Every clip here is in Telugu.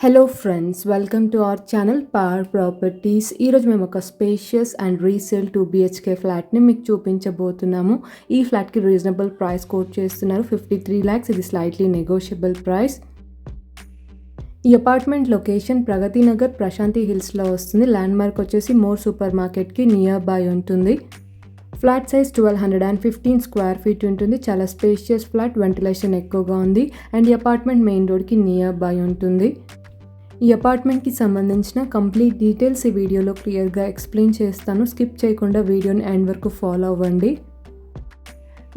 Hello friends, welcome to our channel power properties. ఈరోజు మేము ఒక స్పేషియస్ అండ్ రీసేల్ 2 BHK ఫ్లాట్ని మీకు చూపించబోతున్నాము. ఈ ఫ్లాట్కి రీజనబుల్ ప్రైస్ కోట్ చేస్తున్నారు 53 lakhs. ఇది స్లైట్లీ నెగోషియబుల్ ప్రైస్. ఈ అపార్ట్మెంట్ లొకేషన్ ప్రగతి నగర్ ప్రశాంతి హిల్స్లో వస్తుంది. ల్యాండ్ మార్క్ వచ్చేసి మోర్ సూపర్ మార్కెట్కి నియర్ బై ఉంటుంది. ఫ్లాట్ సైజ్ 1215 స్క్వేర్ ఫీట్ ఉంటుంది. చాలా స్పేషియస్ ఫ్లాట్, వెంటిలేషన్ ఎక్కువగా ఉంది అండ్ ఈ అపార్ట్మెంట్ మెయిన్ రోడ్కి నియర్ బై ఉంటుంది. ఈ అపార్ట్మెంట్కి సంబంధించిన కంప్లీట్ డీటెయిల్స్ ఈ వీడియోలో క్లియర్గా ఎక్స్ప్లెయిన్ చేస్తాను. స్కిప్ చేయకుండా వీడియోని ఎండ్ వరకు ఫాలో అవ్వండి.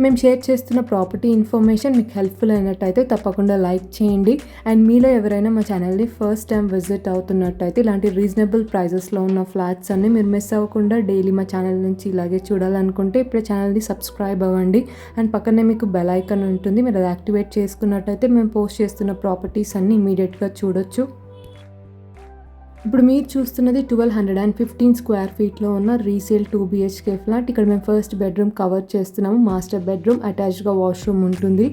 మేము షేర్ చేస్తున్న ప్రాపర్టీ ఇన్ఫర్మేషన్ మీకు హెల్ప్ఫుల్ అయినట్టయితే తప్పకుండా లైక్ చేయండి. అండ్ మీలో ఎవరైనా మా ఛానల్ని ఫస్ట్ టైం విజిట్ అవుతున్నట్టయితే ఇలాంటి రీజనబుల్ ప్రైజెస్లో ఉన్న ఫ్లాట్స్ అన్ని మీరు మిస్ అవ్వకుండా డైలీ మా ఛానల్ నుంచి ఇలాగే చూడాలనుకుంటే ఇప్పుడే ఛానల్ని సబ్స్క్రైబ్ అవ్వండి. అండ్ పక్కనే మీకు బెల్ ఐకాన్ ఉంటుంది, మీరు అది యాక్టివేట్ చేసుకున్నట్టయితే మేము పోస్ట్ చేస్తున్న ప్రాపర్టీస్ అన్ని ఇమీడియట్గా చూడొచ్చు. ఇప్పుడు మీరు చూస్తున్నది 1215 స్క్వేర్ ఫీట్లో ఉన్న రీసేల్ 2 BHK ఫ్లాట్. ఇక్కడ మేము ఫస్ట్ బెడ్రూమ్ కవర్ చేస్తున్నాము. మాస్టర్ బెడ్రూమ్, అటాచ్డ్గా వాష్రూమ్ ఉంటుంది.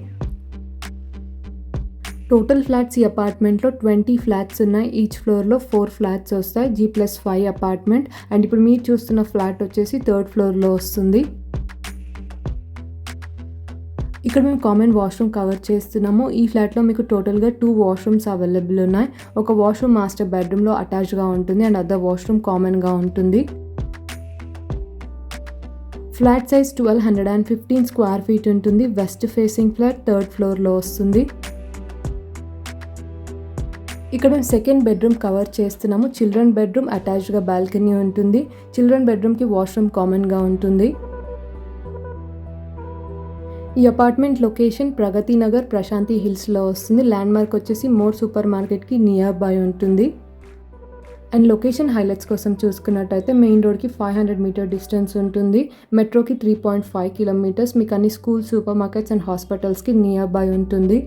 టోటల్ ఫ్లాట్స్ ఈ అపార్ట్మెంట్లో 20 ఫ్లాట్స్ ఉన్నాయి. ఈచ్ ఫ్లోర్లో 4 ఫ్లాట్స్ వస్తాయి. G+5 apartment. అండ్ ఇప్పుడు మీరు చూస్తున్న ఫ్లాట్ వచ్చేసి 3rd ఫ్లోర్లో వస్తుంది. ఇక్కడ మేము కామన్ వాష్రూమ్ కవర్ చేస్తున్నాము. ఈ ఫ్లాట్లో మీకు టోటల్గా 2 వాష్రూమ్స్ అవైలబుల్ ఉన్నాయి. ఒక వాష్రూమ్ మాస్టర్ బెడ్రూమ్లో అటాచ్డ్గా ఉంటుంది అండ్ అదర్ వాష్రూమ్ కామన్గా ఉంటుంది. ఫ్లాట్ సైజ్ 1215 స్క్వేర్ ఫీట్ ఉంటుంది. వెస్ట్ ఫేసింగ్ ఫ్లాట్, 3rd ఫ్లోర్లో వస్తుంది. ఇక్కడ మేము సెకండ్ బెడ్రూమ్ కవర్ చేస్తున్నాము. చిల్డ్రన్ బెడ్రూమ్, అటాచ్డ్గా బాల్కనీ ఉంటుంది. చిల్డ్రన్ బెడ్రూమ్కి వాష్రూమ్ కామన్గా ఉంటుంది. ఈ అపార్ట్మెంట్ లొకేషన్ ప్రగతి నగర్ ప్రశాంతి హిల్స్లో వస్తుంది. ల్యాండ్ మార్క్ వచ్చేసి మోర్ సూపర్ మార్కెట్కి నియర్ బై ఉంటుంది. అండ్ లొకేషన్ హైలైట్స్ కోసం చూసుకున్నట్టయితే మెయిన్ రోడ్కి 500 మీటర్ డిస్టెన్స్ ఉంటుంది. మెట్రోకి 3.5 kilometers. మీకు అన్ని స్కూల్స్, సూపర్ మార్కెట్స్ అండ్ హాస్పిటల్స్కి నియర్ బై ఉంటుంది.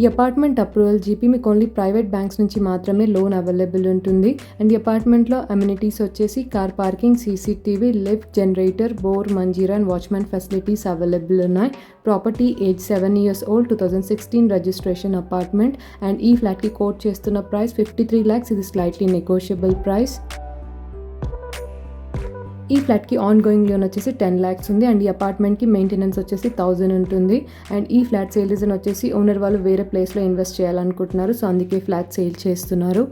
ఈ అపార్ట్మెంట్ అప్రూవల్ జీపీ మీకు ఓన్లీ ప్రైవేట్ బ్యాంక్స్ నుంచి మాత్రమే లోన్ అవైలబుల్ ఉంటుంది. అండ్ ఈ అపార్ట్మెంట్లో అమ్యూనిటీస్ వచ్చేసి car parking, CCTV, lift, generator, bore, Manjira and watchman facilities available ఉన్నాయి. Property age 7 years old, 2016 registration apartment. And ఈ ఫ్లాట్కి కోట్ చేస్తున్న ప్రైస్ 53 lakhs. ఇది స్లైట్లీ నెగోషియబుల్ ప్రైస్. ఈ ఫ్లాట్కి ఆన్ గోయింగ్ లోన్ వచ్చేసి 10 lakhs ఉంది. అండ్ ఈ అపార్ట్మెంట్కి మెయింటెనెన్స్ వచ్చేసి 1000 ఉంటుంది. అండ్ ఈ ఫ్లాట్ సేల్ రీజన్ వచ్చేసి ఓనర్ వాళ్ళు వేరే ప్లేస్లో ఇన్వెస్ట్ చేయాలనుకుంటున్నారు, సో అందుకే ఫ్లాట్ సేల్ చేస్తున్నారు.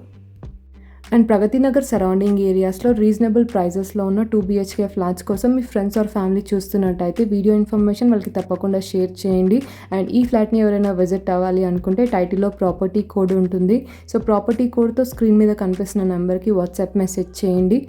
అండ్ ప్రగతి నగర్ సరౌండింగ్ ఏరియాస్లో రీజనబుల్ ప్రైజెస్లో ఉన్న 2 BHK ఫ్లాట్స్ కోసం మీ ఫ్రెండ్స్ ఆర్ ఫ్యామిలీ చూస్తున్నట్టయితే వీడియో ఇన్ఫర్మేషన్ వాళ్ళకి తప్పకుండా షేర్ చేయండి. అండ్ ఈ ఫ్లాట్ని ఎవరైనా విజిట్ అవ్వాలి అనుకుంటే టైటిల్లో ప్రాపర్టీ కోడ్ ఉంటుంది. సో ప్రాపర్టీ కోడ్తో స్క్రీన్ మీద కనిపిస్తున్న నెంబర్కి వాట్సాప్ మెసేజ్ చేయండి.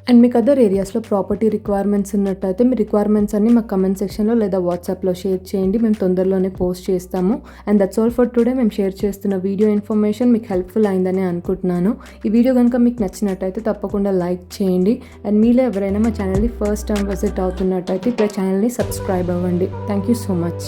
అండ్ మీకు అదర్ ఏరియాస్లో ప్రాపర్టీ రిక్వైర్మెంట్స్ ఉన్నట్టయితే మీ రిక్వైర్మెంట్స్ అన్ని మా కమెంట్ సెక్షన్లో లేదా వాట్సాప్లో షేర్ చేయండి. మేము తొందరలోనే పోస్ట్ చేస్తాము. And that's all for today. మేము షేర్ చేస్తున్న వీడియో ఇన్ఫర్మేషన్ మీకు హెల్ప్ఫుల్ అయిందని అనుకుంటున్నాను. ఈ వీడియో కనుక మీకు నచ్చినట్టయితే తప్పకుండా లైక్ చేయండి. అండ్ మీలో ఎవరైనా మా ఛానల్ని ఫస్ట్ టైం విజిట్ అవుతున్నట్టయితే ఇప్పుడు ఛానల్ని సబ్స్క్రైబ్ అవ్వండి. Thank you so much.